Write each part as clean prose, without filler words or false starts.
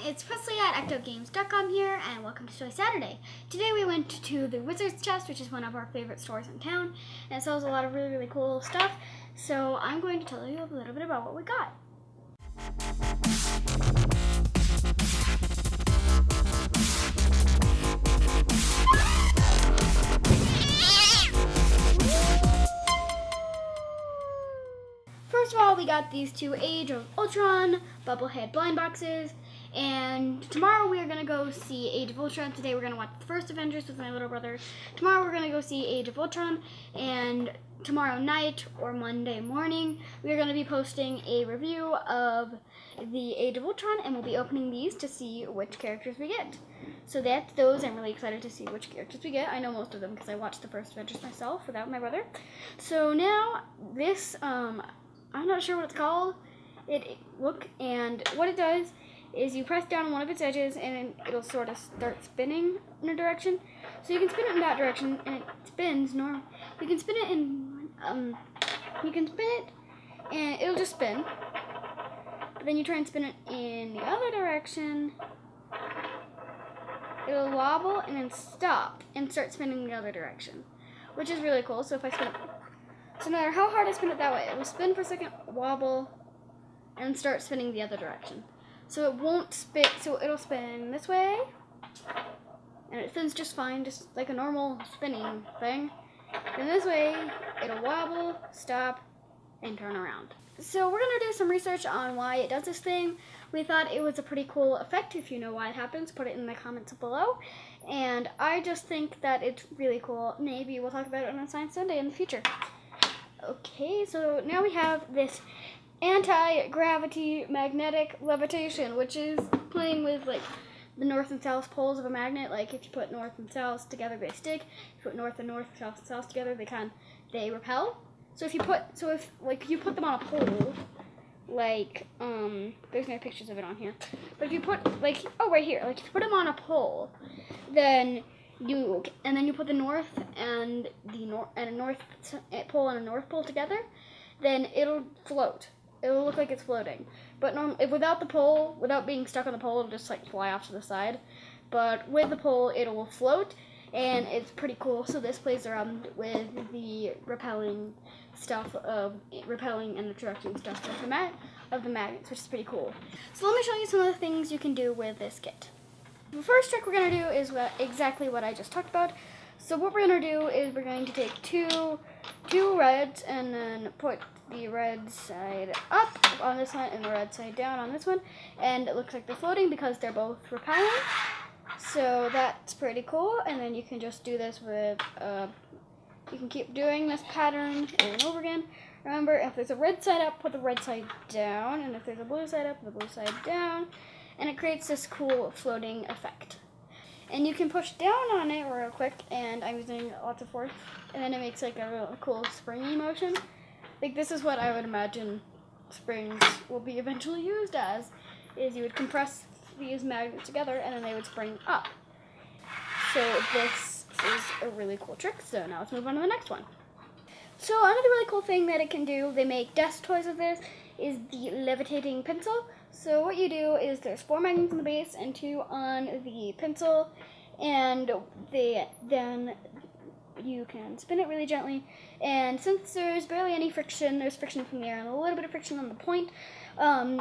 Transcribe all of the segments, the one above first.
it's Presley at ActOutGames.com here, and welcome to Toy Saturday. Today we went to the Wizard's Chest, which is one of our favorite stores in town, and it sells a lot of really cool stuff. So I'm going to tell you a little bit about what we got. First of all, we got these two Age of Ultron Bubblehead blind boxes, and tomorrow we are going to go see Age of Ultron. Today we're going to watch the first Avengers with my little brother. Tomorrow we're going to go see Age of Ultron, and tomorrow night or Monday morning we are going to be posting a review of the Age of Ultron, and we'll be opening these to see which characters we get. So that's those. I'm really excited to see which characters we get. I know most of them because I watched the first Avengers myself without my brother. So now this, I'm not sure what it's called. And what it does is you press down on one of its edges and it'll sort of start spinning in a direction. So you can spin it in that direction and it spins normal. You can spin it and it'll just spin. But then you try and spin it in the other direction. It'll wobble and then stop and start spinning the other direction, which is really cool. So if I spin it, so no matter how hard I spin it that way, it will spin for a second, wobble, and start spinning the other direction. So it won't spin, so it'll spin this way, and it spins just fine, just like a normal spinning thing. And this way, it'll wobble, stop, and turn around. So we're going to do some research on why it does this thing. We thought it was a pretty cool effect. If you know why it happens, put it in the comments below. And I just think that it's really cool. Maybe we'll talk about it on Science Sunday in the future. Okay, so now we have this Anti-Gravity Magnetlevitation, which is playing with like the north and south poles of a magnet. Like if you put north and south together, they stick. If you put north and north, south and south together, they repel. So if you put them on a pole, like there's no pictures of it on here, but if you put right here, like if you put them on a pole, then you put the north and a north pole and a north pole together, then it'll float. It'll look like it's floating. But without the pole, without being stuck on the pole, it'll just like fly off to the side. But with the pole, it will float, and it's pretty cool. So this plays around with the repelling and attracting stuff of the magnets, which is pretty cool. So let me show you some of the things you can do with this kit. The first trick we're going to do is exactly what I just talked about. So what we're going to do is we're going to take two reds and then put the red side up on this one and the red side down on this one. And it looks like they're floating because they're both repelling. So that's pretty cool. And then you can just do this with, you can keep doing this pattern over and over again. Remember, if there's a red side up, put the red side down. And if there's a blue side up, put the blue side down. And it creates this cool floating effect. And you can push down on it real quick, and I'm using lots of force, and then it makes like a real cool springy motion. Like this is what I would imagine springs will be eventually used as, is you would compress these magnets together and then they would spring up. So this is a really cool trick. So now let's move on to the next one. So another really cool thing that it can do, they make desk toys of this, is the Levitation Pencil. So what you do is there's 4 magnets on the base and 2 on the pencil, and then you can spin it really gently. And since there's barely any friction, there's friction from the air and a little bit of friction on the point,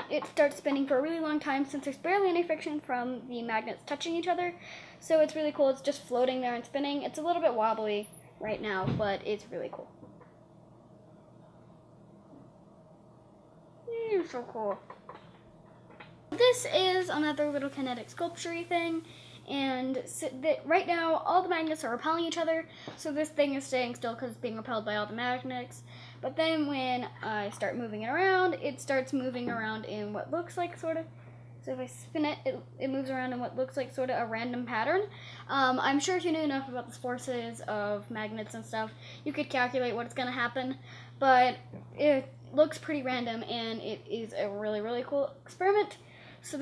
it starts spinning for a really long time since there's barely any friction from the magnets touching each other. So it's really cool. It's just floating there and spinning. It's a little bit wobbly right now, but it's really cool. So cool. This is another little Kinetic Sculpture thing, and right now all the magnets are repelling each other, so this thing is staying still because it's being repelled by all the magnets. But then when I start moving it around, it starts moving around in what looks like sort of, so if I spin it, it moves around in what looks like sort of a random pattern. I'm sure if you knew enough about the forces of magnets and stuff, you could calculate what's going to happen, but it looks pretty random, and it is a really cool experiment. So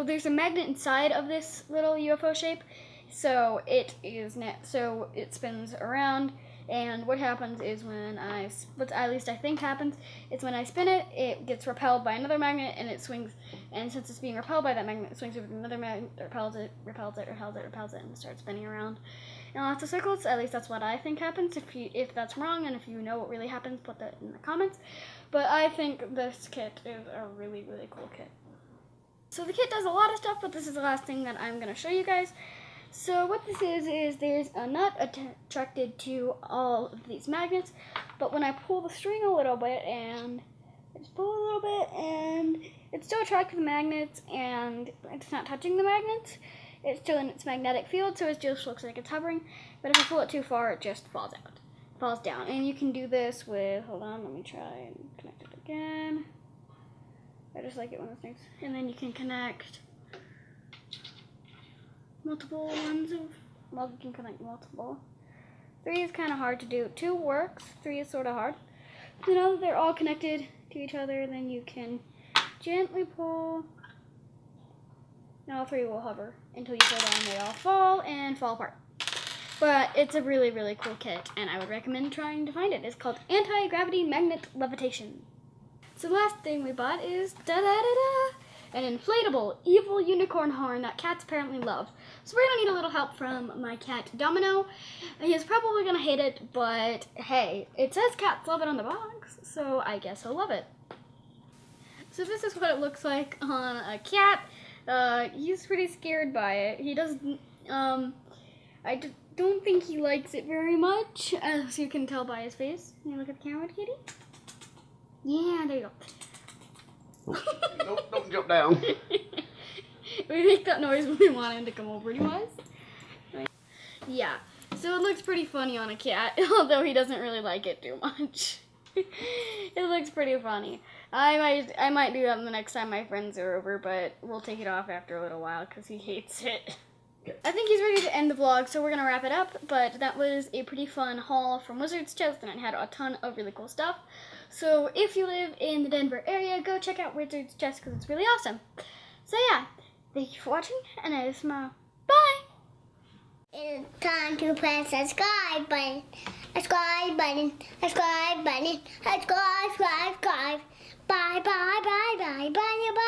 there's a magnet inside of this little UFO shape. So it spins around, And what happens is when what at least I think happens, is when I spin it, it gets repelled by another magnet, and it swings, and since it's being repelled by that magnet, it swings over to another magnet, repels it, and starts spinning around in lots of circles. At least that's what I think happens. If that's wrong, and if you know what really happens, put that in the comments. But I think this kit is a really, really cool kit. So the kit does a lot of stuff, but this is the last thing that I'm going to show you guys. So what this is there's a nut attracted to all of these magnets, but when I pull the string a little bit, and I just pull a little bit, and it's still attracted to the magnets, and it's not touching the magnets. It's still in its magnetic field, so it just looks like it's hovering, but if I pull it too far, it just falls down. And you can do this with, hold on, let me try and connect it again. I just like it when it things. And then you can connect multiple ones well, you can connect multiple. 3 is kind of hard to do. 2 works. 3 is sort of hard. So now that they're all connected to each other, then you can gently pull. And all 3 will hover until you pull down. They all fall and fall apart. But it's a really, really cool kit, and I would recommend trying to find it. It's called AntiGravity Magnetlevitation. So the last thing we bought is an inflatable evil unicorn horn that cats apparently love. So we're gonna need a little help from my cat Domino. He's probably gonna hate it, but hey, it says cats love it on the box, so I guess he'll love it. So this is what it looks like on a cat. He's pretty scared by it. He doesn't. I don't think he likes it very much, as you can tell by his face. Can you look at the camera, kitty? Yeah, there you go. Don't jump down. We make that noise when we want him to come over to us. Yeah, so it looks pretty funny on a cat, although he doesn't really like it too much. It looks pretty funny. I might do that the next time my friends are over, but we'll take it off after a little while because he hates it. I think he's ready to end the vlog, so we're going to wrap it up, but that was a pretty fun haul from Wizard's Chest, and it had a ton of really cool stuff. So if you live in the Denver area, go check out Wizard's Chest because it's really awesome. So yeah, thank you for watching, and I smile. Bye! It's time to press the subscribe button. Subscribe button. Subscribe button. Subscribe. Bye, bye, bye, bye, bye, bye, bye.